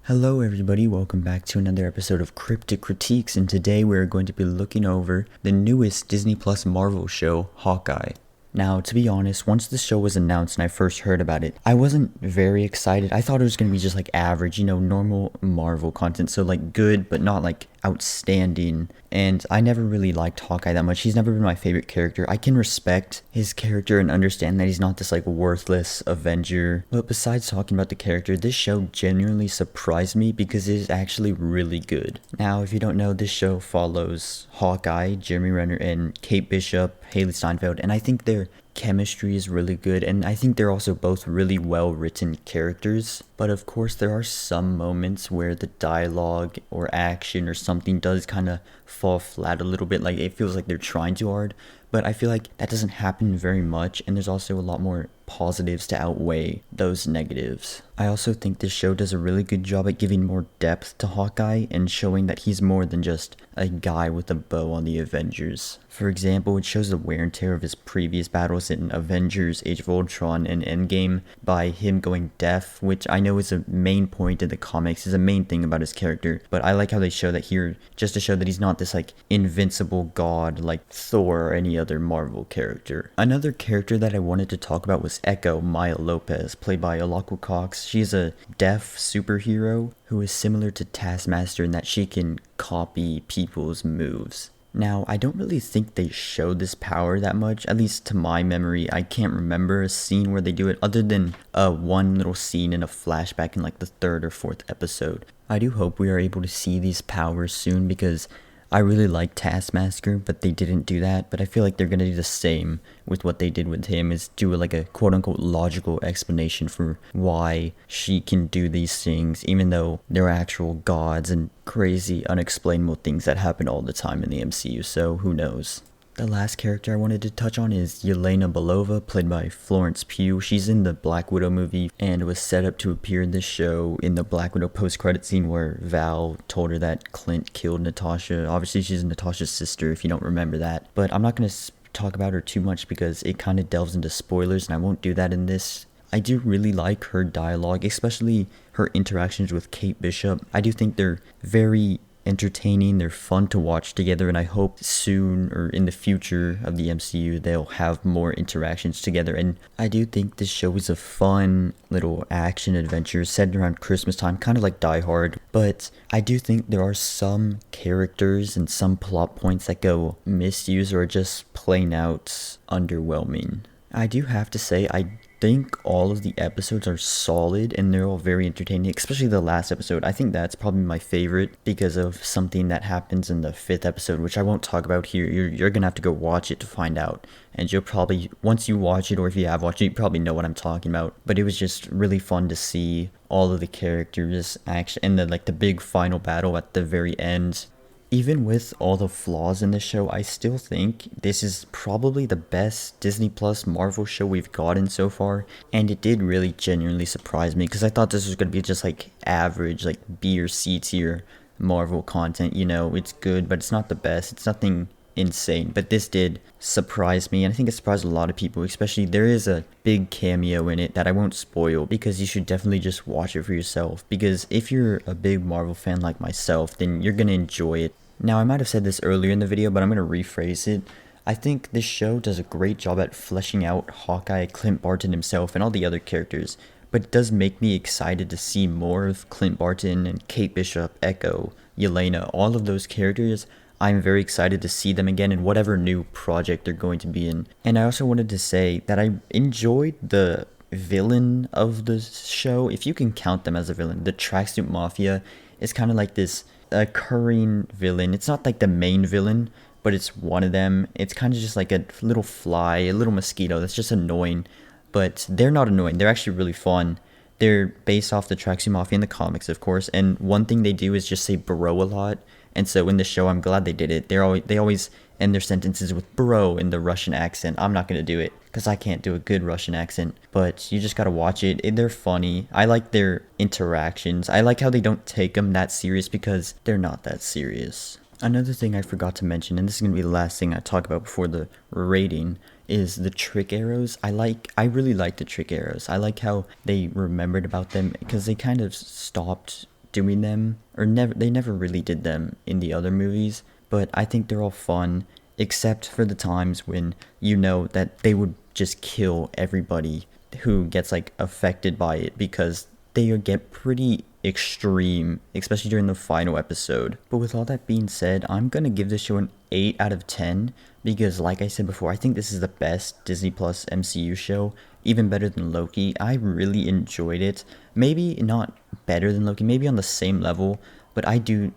Hello everybody, welcome back to another episode of Cryptic Critiques, and today we're going to be looking over the newest Disney Plus Marvel show, Hawkeye. Now, to be honest, once the show was announced and I first heard about it, I wasn't very excited. I thought it was going to be just like average, normal Marvel content, so like good but not like outstanding. And I never really liked Hawkeye that much. He's never been my favorite character. I can respect his character and understand that he's not this like worthless Avenger. But besides talking about the character, this show genuinely surprised me because it is actually really good. Now, if you don't know, this show follows Hawkeye, Jeremy Renner, and Kate Bishop, Haley Steinfeld, and I think their chemistry is really good, and I think they're also both really well written characters. But of course there are some moments where the dialogue or action or something does kind of fall flat a little bit, like it feels like they're trying too hard, but I feel like that doesn't happen very much, and there's also a lot more positives to outweigh those negatives. I also think this show does a really good job at giving more depth to Hawkeye and showing that he's more than just a guy with a bow on the Avengers. For example, it shows the wear and tear of his previous battles in Avengers, Age of Ultron, and Endgame by him going deaf, which I know is a main point in the comics, is a main thing about his character, but I like how they show that here, just to show that he's not this like invincible god like Thor or any other Marvel character. Another character that I wanted to talk about was Echo, Maya Lopez, played by Alaqua Cox. She's a deaf superhero who is similar to Taskmaster in that she can copy people's moves. Now, I don't really think they show this power that much, at least to my memory. I can't remember a scene where they do it other than one little scene in a flashback in like the third or fourth episode. I do hope we are able to see these powers soon because I really like Taskmaster, but they didn't do that. But I feel like they're going to do the same with what they did with him, is do like a quote-unquote logical explanation for why she can do these things, even though they're actual gods and crazy, unexplainable things that happen all the time in the MCU, so who knows. The last character I wanted to touch on is Elena Balova, played by Florence Pugh. She's in the Black Widow movie and was set up to appear in this show in the Black Widow post-credit scene where Val told her that Clint killed Natasha. Obviously, she's Natasha's sister, if you don't remember that. But I'm not going to talk about her too much because it kind of delves into spoilers, and I won't do that in this. I do really like her dialogue, especially her interactions with Kate Bishop. I do think they're very entertaining, they're fun to watch together, and I hope soon or in the future of the MCU they'll have more interactions together. And I do think this show is a fun little action adventure set around Christmas time, kind of like Die Hard, but I do think there are some characters and some plot points that go misused or just plain out underwhelming. I do have to say, I think all of the episodes are solid and they're all very entertaining, especially the last episode. I think that's probably my favorite because of something that happens in the 5th episode, which I won't talk about here. You're gonna have to go watch it to find out, and you'll probably, once you watch it, or if you have watched it, you probably know what I'm talking about. But it was just really fun to see all of the characters action, and the big final battle at the very end. Even with all the flaws in this show, I still think this is probably the best Disney Plus Marvel show we've gotten so far, and it did really genuinely surprise me because I thought this was going to be just like average, like B or C tier Marvel content. It's good, but it's not the best. It's nothing insane, but this did surprise me, and I think it surprised a lot of people, especially there is a big cameo in it that I won't spoil because you should definitely just watch it for yourself, because if you're a big Marvel fan like myself, then you're gonna enjoy it. Now, I might have said this earlier in the video, but I'm gonna rephrase it. I think this show does a great job at fleshing out Hawkeye, Clint Barton himself, and all the other characters, but it does make me excited to see more of Clint Barton and Kate Bishop, Echo, Yelena, all of those characters. I'm very excited to see them again in whatever new project they're going to be in. And I also wanted to say that I enjoyed the villain of the show, if you can count them as a villain. The Tracksuit Mafia is kind of like this occurring villain. It's not like the main villain, but it's one of them. It's kind of just like a little fly, a little mosquito that's just annoying. But they're not annoying. They're actually really fun. They're based off the Tracksuit Mafia in the comics, of course. And one thing they do is just say bro a lot. And so in the show, I'm glad they did it. They always end their sentences with bro in the Russian accent. I'm not going to do it because I can't do a good Russian accent. But you just got to watch it. They're funny. I like their interactions. I like how they don't take them that serious because they're not that serious. Another thing I forgot to mention, and this is going to be the last thing I talk about before the rating, is the trick arrows. I really like the trick arrows. I like how they remembered about them because they kind of stopped doing them, or they never really did them in the other movies, but I think they're all fun, except for the times when you know that they would just kill everybody who gets like affected by it, because they get pretty extreme, especially during the final episode. But with all that being said, I'm gonna give this show an 8 out of 10, because like I said before, I think this is the best Disney Plus MCU show, even better than Loki. I really enjoyed it. Maybe not better than Loki, maybe on the same level, but I did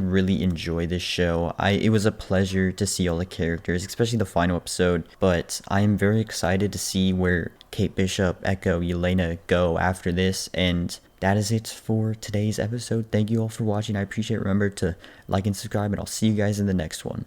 really enjoy this show. It was a pleasure to see all the characters, especially the final episode, but I am very excited to see where Kate Bishop, Echo, Elena go after this, and that is it for today's episode. Thank you all for watching. I appreciate it. Remember to like and subscribe, and I'll see you guys in the next one.